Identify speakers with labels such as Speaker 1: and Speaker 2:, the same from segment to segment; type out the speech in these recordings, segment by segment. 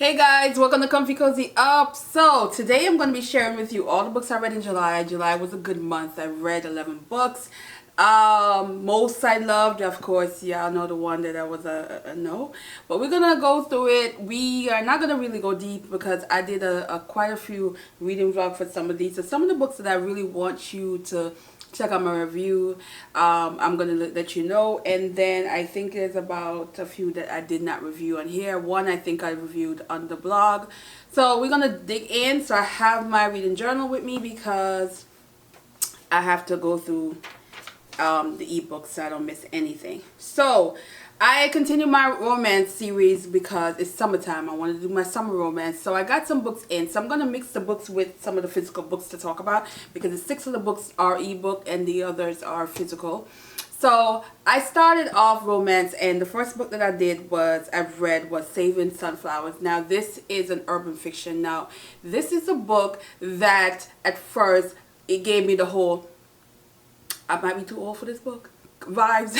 Speaker 1: Hey guys, welcome to Comfy Cozy Up. So today I'm going to be sharing with you all the books I read in July. July was a good month. I read 11 books. Most I loved, of course, y'all know the one that I was a no. But we're going to go through it. We are not going to really go deep because I did quite a few reading vlogs for some of these. So some of the books that I really want you to check out my review, I'm going to let you know. And then I think there's about a few that I did not review on here. One I think I reviewed on the blog. So we're going to dig in. So I have my reading journal with me because I have to go through the ebook so I don't miss anything. So I continue my romance series because it's summertime. I want to do my summer romance. So I got some books in. So I'm going to mix the books with some of the physical books to talk about because the 6 of the books are ebook and the others are physical. So I started off romance, and the first book that I've read was Saving Sunflowers. Now this is an urban fiction. Now this is a book that at first it gave me the whole I might be too old for this book vibes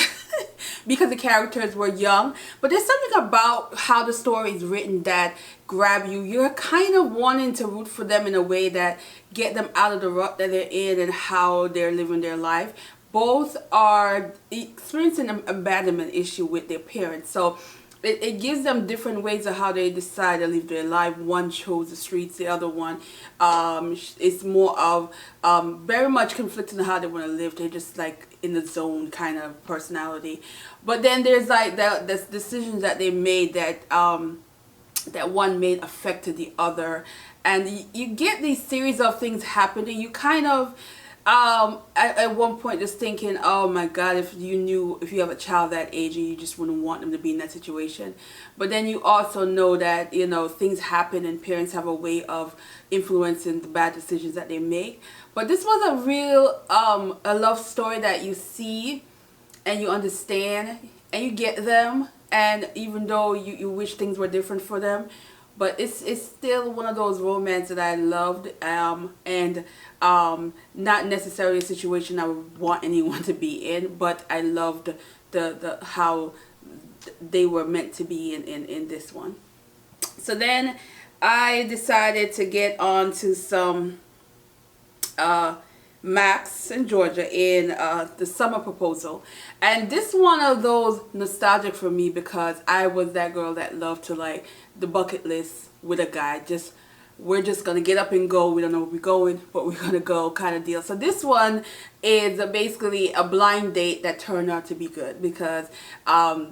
Speaker 1: because the characters were young, but there's something about how the story is written that grab you. You're kind of wanting to root for them in a way that get them out of the rut that they're in and how they're living their life. Both are experiencing an abandonment issue with their parents, so it gives them different ways of how they decide to live their life. One chose the streets, the other one is more of very much conflicting on how they want to live. They're just like in the zone kind of personality. But then there's like the decisions that they made that that one made affected the other, and you get these series of things happening. You kind of at one point just thinking, oh my god, if you have a child that age and you just wouldn't want them to be in that situation. But then you also know that, you know, things happen and parents have a way of influencing the bad decisions that they make. But this was a real a love story that you see and you understand and you get them, and even though you wish things were different for them, but it's still one of those romance that I loved, and not necessarily a situation I would want anyone to be in, but I loved the how they were meant to be in this one. So then I decided to get on to some Max in Georgia in The Summer Proposal, and this one of those nostalgic for me because I was that girl that loved to like the bucket list with a guy. We're just gonna get up and go. We don't know where we're going, but we're gonna go kind of deal. So this one is basically a blind date that turned out to be good because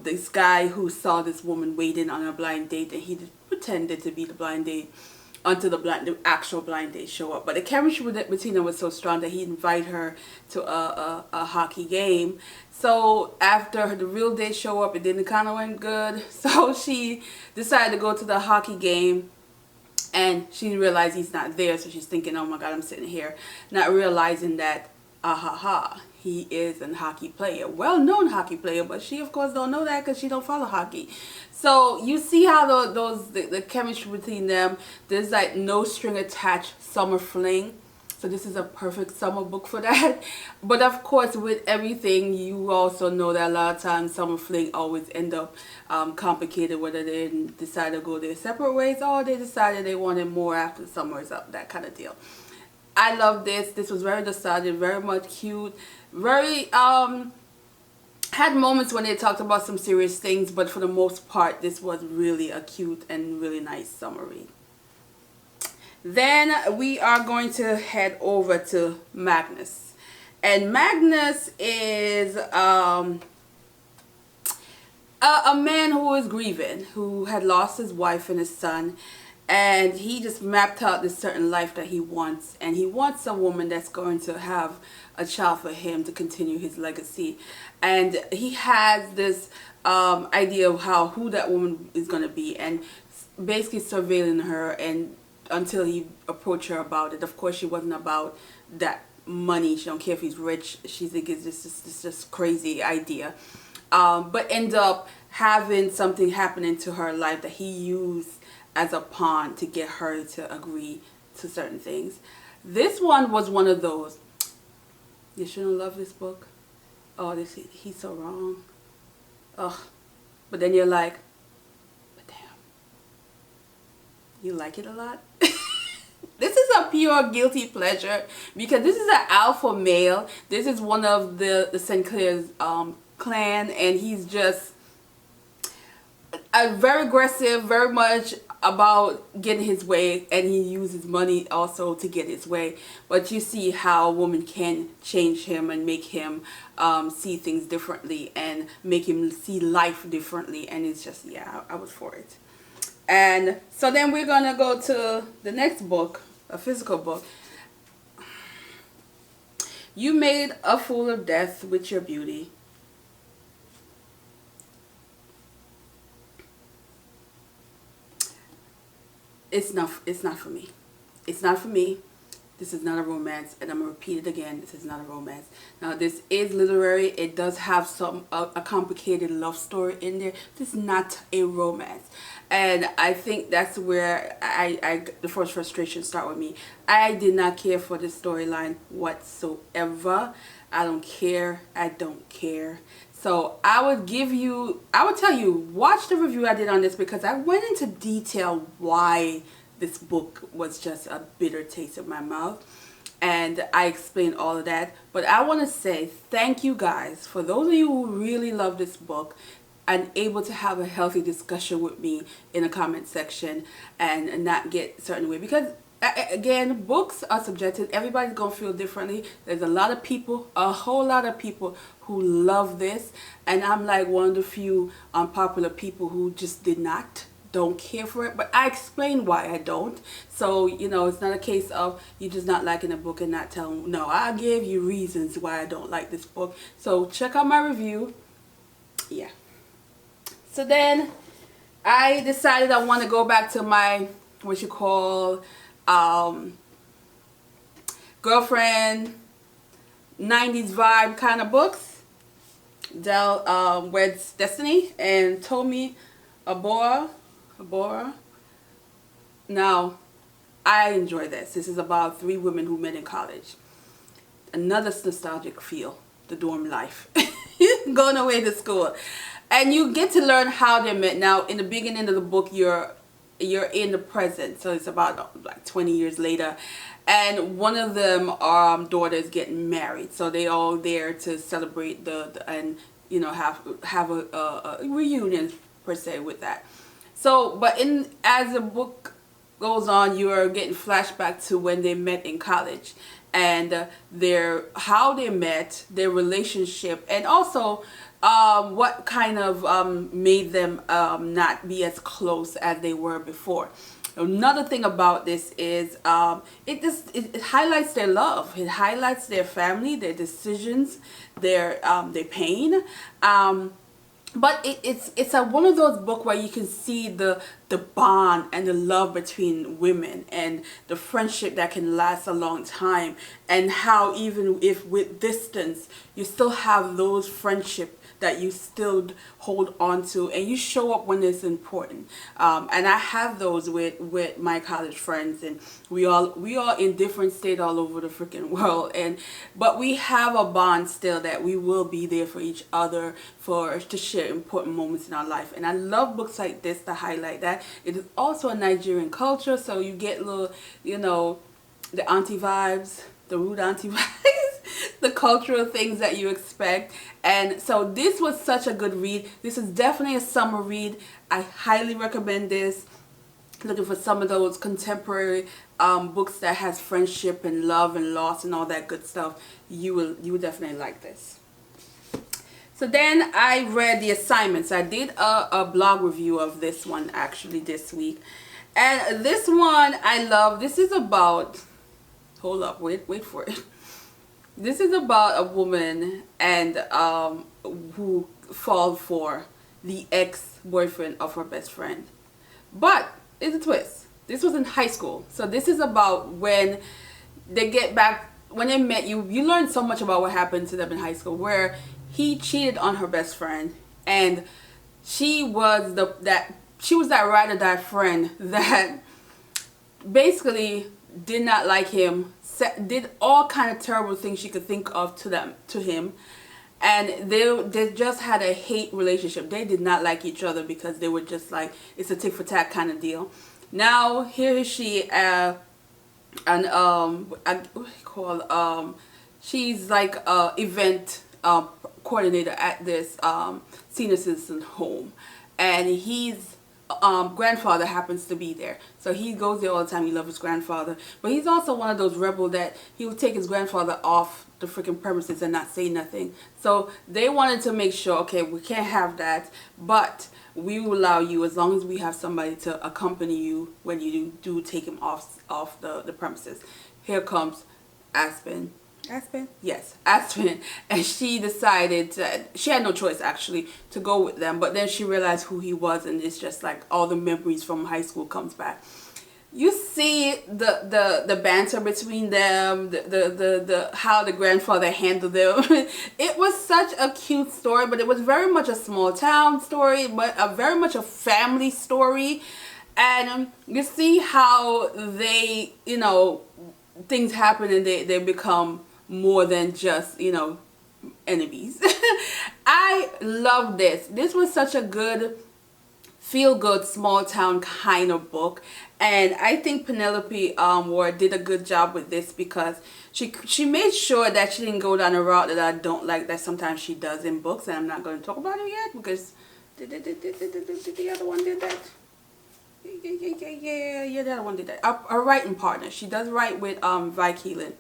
Speaker 1: this guy who saw this woman waiting on a blind date, and he pretended to be the blind date until the actual blind date show up. But the chemistry between them was so strong that he invited her to a hockey game. So after the real date show up, it didn't kind of went good. So she decided to go to the hockey game, and she realized he's not there. So she's thinking, oh my god, I'm sitting here, not realizing that he is a hockey player, well-known hockey player, but she of course don't know that because she don't follow hockey. So you see how the chemistry between them, there's like no string attached summer fling. So this is a perfect summer book for that. But of course, with everything, you also know that a lot of times summer fling always end up complicated, whether they decide to go their separate ways or they decided they wanted more after the summer is up, that kind of deal. I love this. This was very nostalgic, very much cute, very had moments when they talked about some serious things, but for the most part this was really a cute and really nice summer read. Then we are going to head over to Magnus, and Magnus is a man who is grieving, who had lost his wife and his son, and he just mapped out this certain life that he wants, and he wants a woman that's going to have a child for him to continue his legacy. And he has this idea of who that woman is going to be, and basically surveilling her and until he approached her about it. Of course, she wasn't about that money. She don't care if he's rich. She thinks it's just crazy idea, but end up having something happening to her life that he used as a pawn to get her to agree to certain things. This one was one of those, you shouldn't love this book. Oh, he's so wrong. Ugh. But then you're like, but damn. You like it a lot? This is a pure guilty pleasure because this is an alpha male. This is one of the Sinclair's clan, and he's just very aggressive, very much about getting his way, and he uses money also to get his way. But you see how a woman can change him and make him see things differently and make him see life differently, and it's just, yeah, I was for it. And so then we're gonna go to the next book, a physical book. You Made a Fool of Death with Your Beauty. It's not for me. It's not for me. This is not a romance, and I'm gonna repeat it again. This is not a romance. Now, this is literary. It does have some a complicated love story in there. This is not a romance, and I think that's where the first frustration start with me. I did not care for this storyline whatsoever. I don't care. I don't care. So I would tell you, watch the review I did on this, because I went into detail why this book was just a bitter taste in my mouth, and I explained all of that. But I want to say thank you guys for those of you who really love this book and able to have a healthy discussion with me in the comment section and not get certain way, because again, books are subjective. Everybody's gonna feel differently. There's a lot of people, a whole lot of people who love this, and I'm like one of the few unpopular people who just don't care for it. But I explain why I don't. So, you know, it's not a case of you just not liking a book and not telling. No, I gave you reasons why I don't like this book. So check out my review. Yeah. So then I decided I want to go back to my, what you call, girlfriend 90s vibe kind of books. Del Weds Destiny and Tomi Abora. Now, I enjoy this. This is about 3 women who met in college. Another nostalgic feel, the dorm life. Going away to school. And you get to learn how they met. Now, in the beginning of the book, you're in the present. So it's about like 20 years later. And one of them daughters getting married. So they all there to celebrate and you know have a reunion per se with that. So, but as the book goes on, you are getting flashback to when they met in college, and how they met, their relationship, and also what kind of made them not be as close as they were before. Another thing about this is it highlights their love. It highlights their family, their decisions, their pain. But it's one of those books where you can see the bond and the love between women and the friendship that can last a long time, and how even if with distance you still have those friendships that you still hold on to, and you show up when it's important. And I have those with my college friends, and we all in different states all over the freaking world, but we have a bond still that we will be there for each other to share important moments in our life. And I love books like this to highlight that. It is also a Nigerian culture, so you get little, you know, the auntie vibes, the rude auntie vibes, the cultural things that you expect. And so this was such a good read. This is definitely a summer read. I highly recommend this. Looking for some of those contemporary books that has friendship and love and loss and all that good stuff, you will definitely like this. So then I read The Assignments. I did a blog review of this one actually this week, and this one I love. This is about, hold up, wait for it. This is about a woman and who fall for the ex-boyfriend of her best friend. But it's a twist. This was in high school. So this is about when they get back, when they met. You learn so much about what happened to them in high school, where he cheated on her best friend, and she was that ride or die friend that basically did not like him, did all kind of terrible things she could think of to him, and they just had a hate relationship. They did not like each other because they were just like, it's a tit for tat kind of deal. Now here is she, and what do you call, she's like a event coordinator at this senior citizen home, and his grandfather happens to be there. So he goes there all the time. He loves his grandfather, but he's also one of those rebels that he would take his grandfather off the freaking premises and not say nothing. So they wanted to make sure, okay, we can't have that, but we will allow you as long as we have somebody to accompany you when you do take him off the premises. Here comes Aspen. Aspen? Yes, Aspen. And she decided she had no choice actually to go with them, but then she realized who he was, and it's just like all the memories from high school comes back. You see the banter between them, the how the grandfather handled them. It was such a cute story, but it was very much a small town story, but very much a family story. And you see how they, you know, things happen and they become more than just, you know, enemies. I love this. This was such a good, feel-good, small-town kind of book, and I think Penelope Ward did a good job with this because she made sure that she didn't go down a route that I don't like that sometimes she does in books, and I'm not going to talk about it yet because the other one did that. Yeah, the other one did that. A writing partner. She does write with Vi Keelan.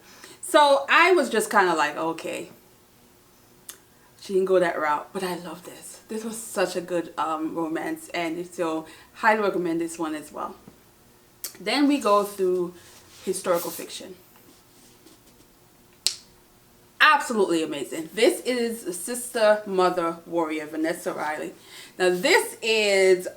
Speaker 1: So I was just kind of like, okay, she didn't go that route, but I love this. This was such a good romance, and so highly recommend this one as well. Then we go through historical fiction. Absolutely amazing. This is Sister, Mother, Warrior, Vanessa Riley. Now this is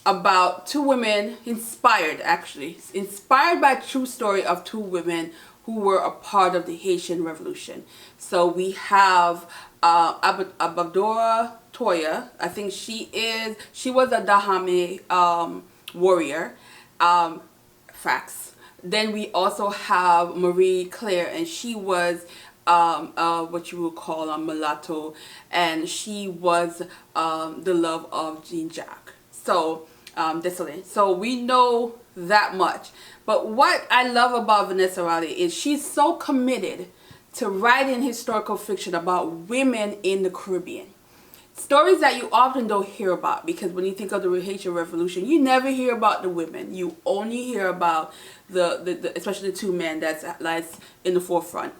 Speaker 1: about two women, inspired by a true story of two women who were a part of the Haitian Revolution. So we have Abadora Toya. I think she was a Dahomey warrior. Facts. Then we also have Marie Claire, and she was what you would call a mulatto, and she was the love of Jean Jacques. So so we know that much. But what I love about Vanessa Riley is she's so committed to writing historical fiction about women in the Caribbean. Stories that you often don't hear about, because when you think of the Haitian Revolution, you never hear about the women. You only hear about the especially the two men that's in the forefront.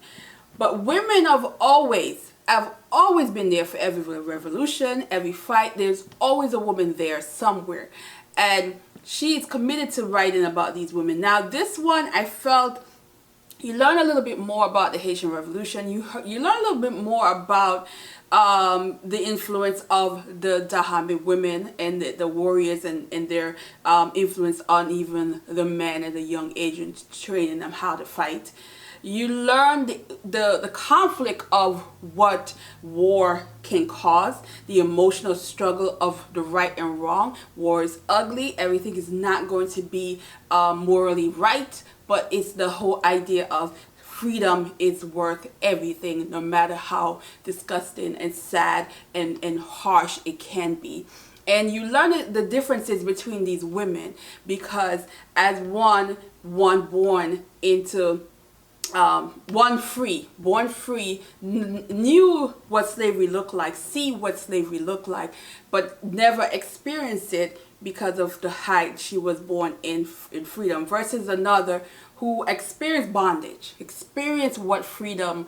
Speaker 1: But women have always been there for every revolution, every fight. There's always a woman there somewhere. And she's committed to writing about these women. Now this one, I felt you learn a little bit more about the Haitian Revolution. You learn a little bit more about the influence of the Dahomey women and the warriors and their influence on even the men at a young age and training them how to fight. You learn the conflict of what war can cause, the emotional struggle of the right and wrong. War is ugly. Everything is not going to be morally right, but it's the whole idea of freedom is worth everything, no matter how disgusting and sad and harsh it can be. And you learn the differences between these women, because as one born into born free, knew what slavery looked like, see what slavery looked like, but never experienced it because of the height she was born in freedom, versus another who experienced bondage, experienced what freedom,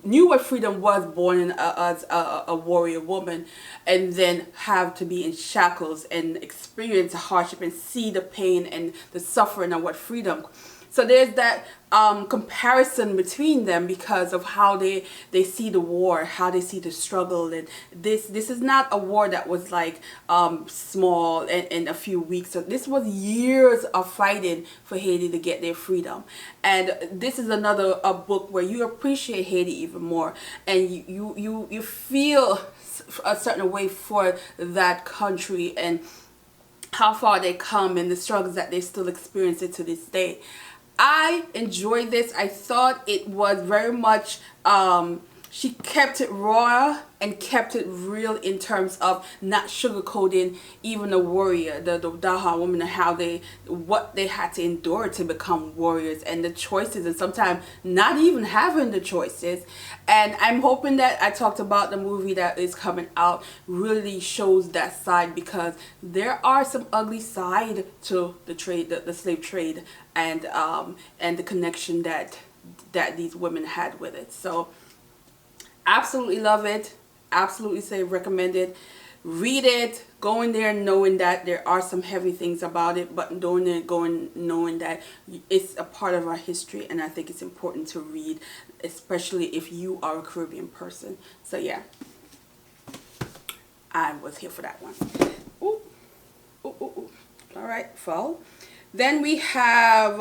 Speaker 1: knew what freedom was, born in as a warrior woman, and then have to be in shackles and experience hardship and see the pain and the suffering of what freedom. So there's that comparison between them because of how they see the war, how they see the struggle. And this is not a war that was like small in a few weeks. So this was years of fighting for Haiti to get their freedom. And this is another book where you appreciate Haiti even more, and you feel a certain way for that country and how far they come and the struggles that they still experience it to this day. I enjoyed this. I thought it was very much she kept it raw and kept it real in terms of not sugarcoating even a warrior, the Daha woman, and how what they had to endure to become warriors, and the choices, and sometimes not even having the choices. And I'm hoping that I talked about the movie that is coming out really shows that side, because there are some ugly side to the trade, the slave trade, and the connection that these women had with it. So absolutely love it. Absolutely say recommend it. Read it. Go in there knowing that there are some heavy things about it, but knowing that it's a part of our history, and I think it's important to read, especially if you are a Caribbean person. So yeah, I was here for that one. Ooh. Ooh, ooh, ooh. All right, fall. Then we have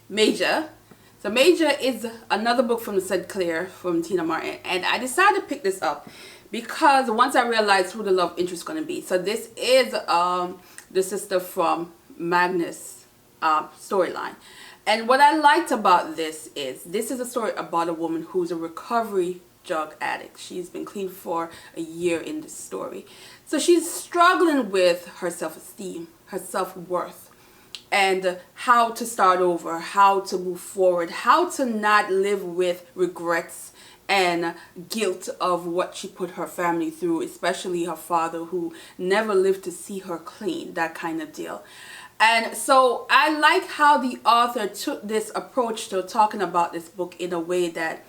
Speaker 1: Major. So Major is another book from St. Clair from Tina Martin, and I decided to pick this up because once I realized who the love interest is going to be. So this is the sister from Magnus storyline, and what I liked about this is a story about a woman who's a recovery drug addict. She's been clean for a year in this story, so she's struggling with her self-esteem, her self-worth, and how to start over, how to move forward, how to not live with regrets and guilt of what she put her family through, especially her father, who never lived to see her clean, that kind of deal. And so I like how the author took this approach to talking about this book in a way that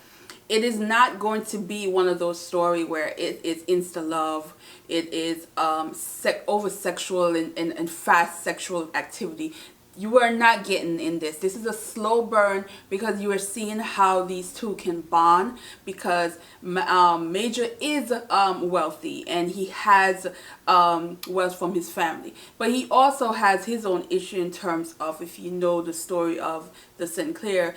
Speaker 1: it is not going to be one of those stories where it is insta love, it is over sexual and fast sexual activity. You are not getting in this. This is a slow burn, because you are seeing how these two can bond, because Major is wealthy and he has wealth from his family, but he also has his own issue in terms of, if you know the story of the St. Clair,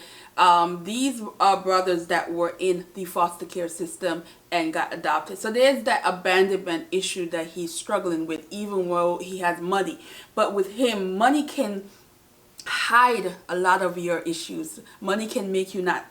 Speaker 1: these are brothers that were in the foster care system and got adopted. So there's that abandonment issue that he's struggling with, even though he has money. But with him, money can hide a lot of your issues. Money can make you not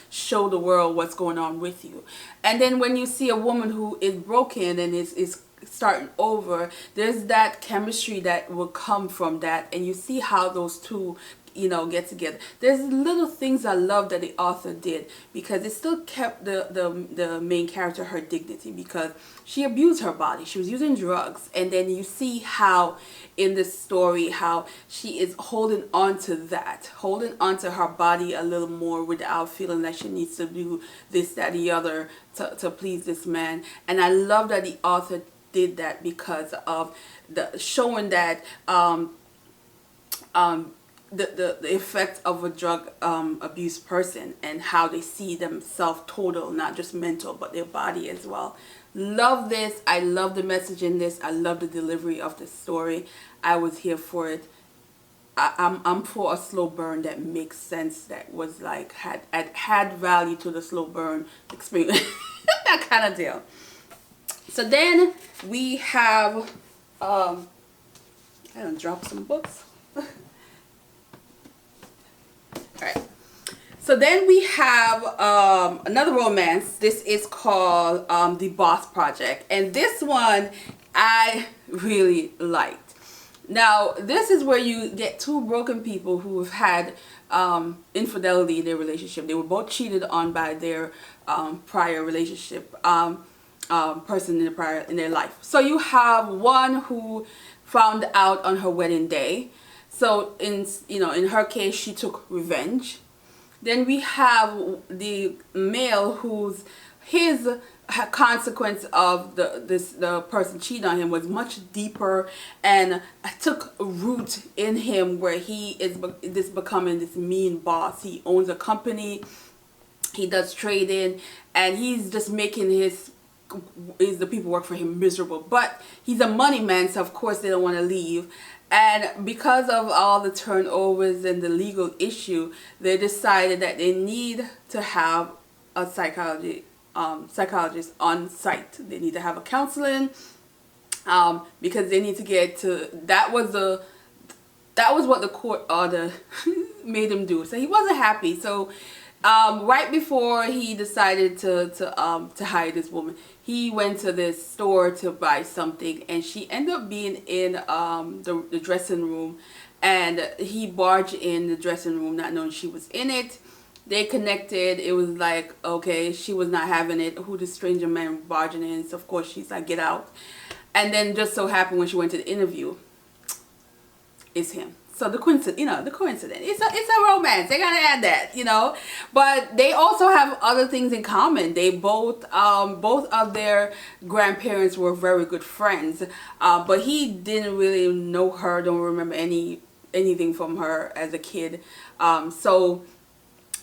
Speaker 1: show the world what's going on with you. And then when you see a woman who is broken and is starting over, there's that chemistry that will come from that, and you see how those two, you know, get together. There's little things I love that the author did, because it still kept the main character her dignity, because she abused her body. She was using drugs, and then you see how in this story how she is holding on to that, holding on to her body a little more without feeling like she needs to do this, that, the other to please this man. And I love that the author did that, because of the showing that the effect of a drug abuse person, and how they see themselves total, not just mental, but their body as well. Love this. I love the message in this. I love the delivery of the story. I was here for it. I'm for a slow burn that makes sense, that was like had value to the slow burn experience. That kind of deal. So then we have I done dropped some books. Alright, so then we have another romance. This is called The Boss Project, and this one I really liked. Now, this is where you get two broken people who have had infidelity in their relationship. They were both cheated on by their prior relationship person in their life. So you have one who found out on her wedding day. So in her case, she took revenge. Then we have the male his consequence of the person cheating on him was much deeper and took root in him, where he is becoming this mean boss. He owns a company, he does trading, and he's just making the people work for him miserable. But he's a money man, so of course they don't want to leave. And because of all the turnovers and the legal issue, they decided that they need to have a psychologist on site. They need to have a counseling, because they need to get to, that was what the court order made him do. So he wasn't happy. So Right before he decided to hire this woman, he went to this store to buy something, and she ended up being in the dressing room, and he barged in the dressing room not knowing she was in it. They connected. It was like, okay, she was not having it. Who the stranger man barging in? So of course she's like, get out. And then just so happened when she went to the interview, it's him. So the coincidence, the coincidence. It's a romance. They gotta add that, But they also have other things in common. They both of their grandparents were very good friends. But he didn't really know her. Don't remember anything from her as a kid. So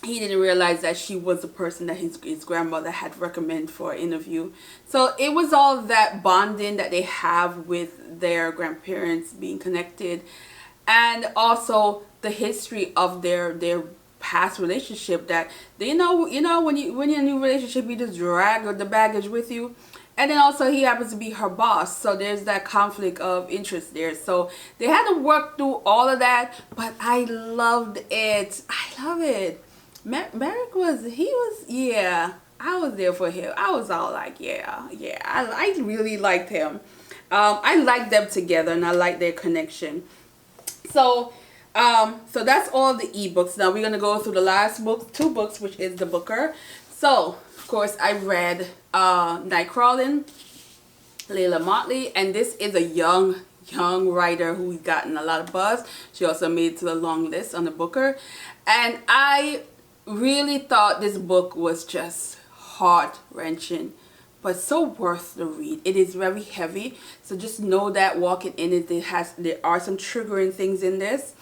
Speaker 1: he didn't realize that she was the person that his grandmother had recommended for an interview. So it was all that bonding that they have with their grandparents being connected. And also the history of their past relationship, that when you're in a new relationship, you just drag the baggage with you. And then also he happens to be her boss, so there's that conflict of interest there. So they had to work through all of that, but I loved it. I love it. Merrick I was there for him. I was all like, I really liked him. I liked them together, and I liked their connection. So that's all the ebooks. Now we're gonna go through the last two books, which is the Booker. So of course I read Nightcrawling, Layla Motley, and this is a young writer who's gotten a lot of buzz. She also made it to the long list on the Booker, and I really thought this book was just heart-wrenching, but so worth the read. It is very heavy, so just know that walking in it, there are some triggering things in this.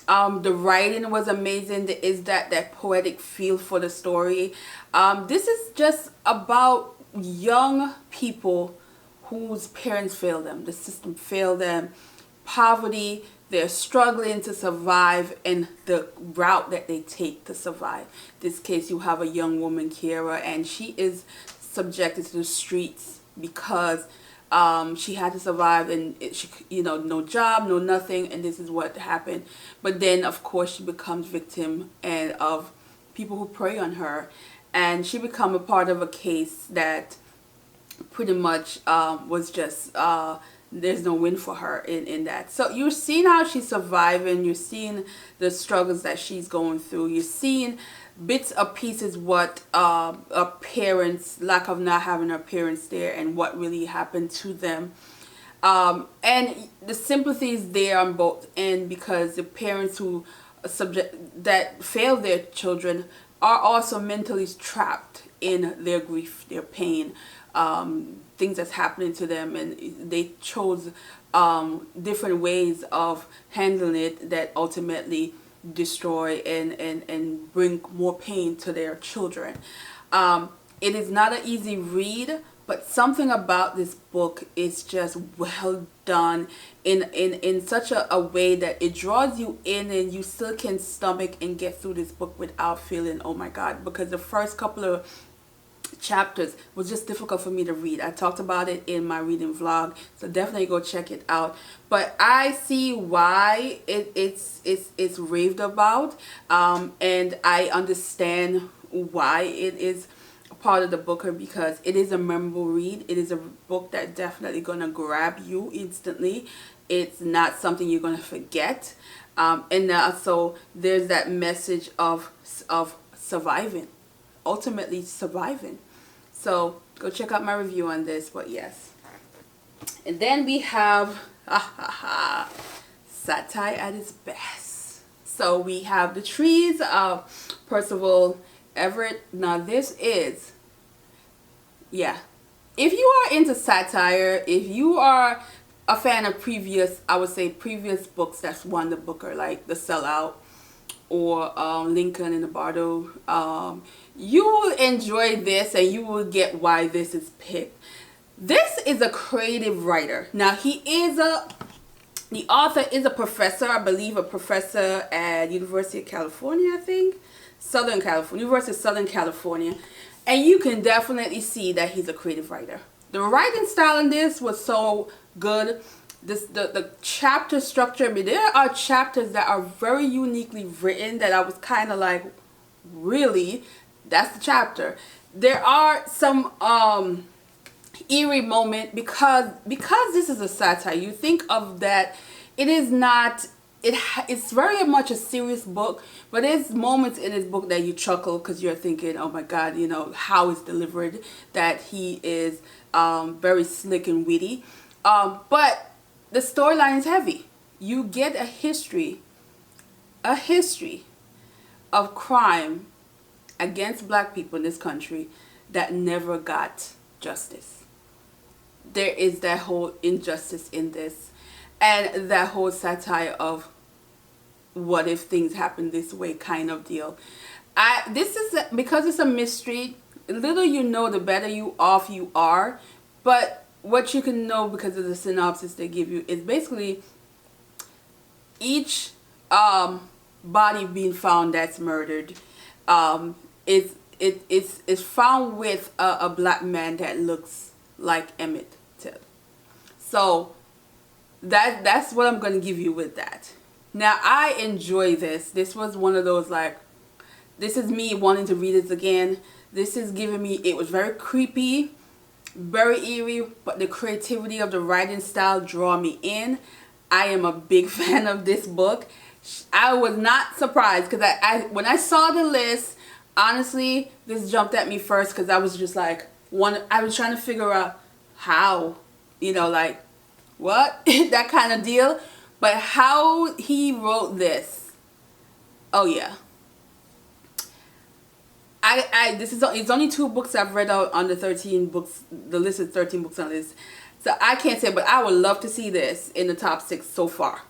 Speaker 1: The writing was amazing. There is that poetic feel for the story. This is just about young people whose parents failed them, the system failed them, poverty, they're struggling to survive, and the route that they take to survive. In this case, you have a young woman, Kiera, and she is subjected to the streets because she had to survive, and no job, no nothing, and this is what happened. But then of course she becomes victim of people who prey on her, and she become a part of a case that pretty much was just there's no win for her in that. So you're seeing how she's surviving, you're seeing the struggles that she's going through, you're seeing bits of pieces what her parents, lack of not having her parents there, and what really happened to them. And the sympathy is there on both ends, because the parents who that fail their children are also mentally trapped in their grief, their pain, things that's happening to them, and they chose different ways of handling it that ultimately destroy and bring more pain to their children. It is not an easy read, but something about this book is just well done in such a way that it draws you in, and you still can stomach and get through this book without feeling, oh my god, because the first couple of chapters was just difficult for me to read. I talked about it in my reading vlog, so definitely go check it out. But I see why it's raved about, and I understand why it is a part of the Booker, because it is a memorable read. It is a book that definitely gonna grab you instantly. It's not something you're gonna forget, and also there's that message of surviving, ultimately surviving. So go check out my review on this. But yes, and then we have satire at its best. So we have The Trees of Percival, Everett. Now this is, if you are into satire, if you are a fan of previous books that's won the Booker, like The Sellout or Lincoln in the Bardo, you will enjoy this, and you will get why this is picked. This is a creative writer. Now the author is a professor, I believe a professor at University of California, I think. University of Southern California. And you can definitely see that he's a creative writer. The writing style in this was so good. The chapter structure, I mean, there are chapters that are very uniquely written that I was kind of like, really, that's the chapter. There are some eerie moment because this is a satire. You think of that, it is not, it's very much a serious book, but there's moments in this book that you chuckle because you're thinking, oh my god, you know how it's delivered, that he is very slick and witty, but the storyline is heavy. You get a history of crime against black people in this country that never got justice. There is that whole injustice in this, and that whole satire of what if things happen this way kind of deal. This is because it's a mystery. The little you know, the better you off you are. But what you can know because of the synopsis they give you is basically each body being found that's murdered is found with a black man that looks like Emmett Till. So that's what I'm going to give you with that. Now, I enjoy this. This was one of those, like, this is me wanting to read this again. This is giving me, it was very creepy, very eerie, but the creativity of the writing style draw me in. I am a big fan of this book. I was not surprised because when I saw the list, honestly, this jumped at me first because I was just like, I was trying to figure out how, you know, like, what? That kind of deal. But how he wrote this, oh yeah. It's only 2 books I've read out on the 13 books. The list is 13 books on this, so I can't say. But I would love to see this in the top 6 so far.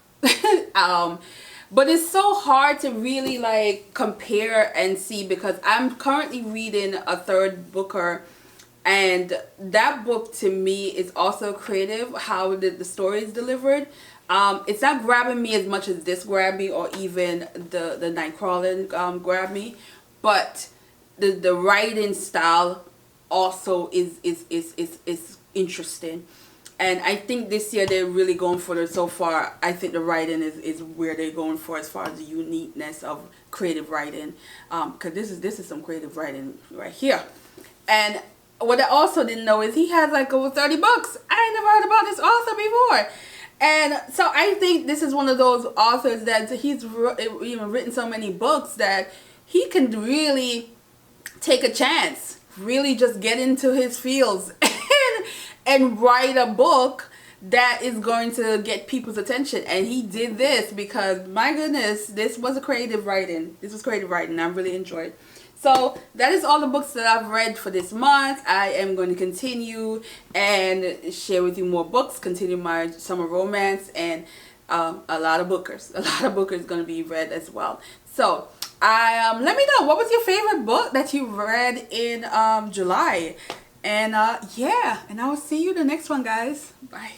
Speaker 1: But it's so hard to really like compare and see because I'm currently reading a third booker, and that book to me is also creative. How the story is delivered. It's not grabbing me as much as this grabbed me, or even the Nightcrawling grabbed me, but the writing style also is interesting. And I think this year they're really going for it so far. I think the writing is where they're going for as far as the uniqueness of creative writing. Because this is some creative writing right here. And what I also didn't know is he has like over 30 books. I ain't never heard about this author before. And so I think this is one of those authors that he's even written so many books that he can really take a chance. Really just get into his fields and write a book that is going to get people's attention. And he did this because, my goodness, this was a creative writing. This was creative writing. I really enjoyed. So that is all the books that I've read for this month. I am going to continue and share with you more books, continue my summer romance, and a lot of bookers. A lot of bookers going to be read as well. So let me know, what was your favorite book that you read in July? And yeah, and I will see you the next one, guys. Bye.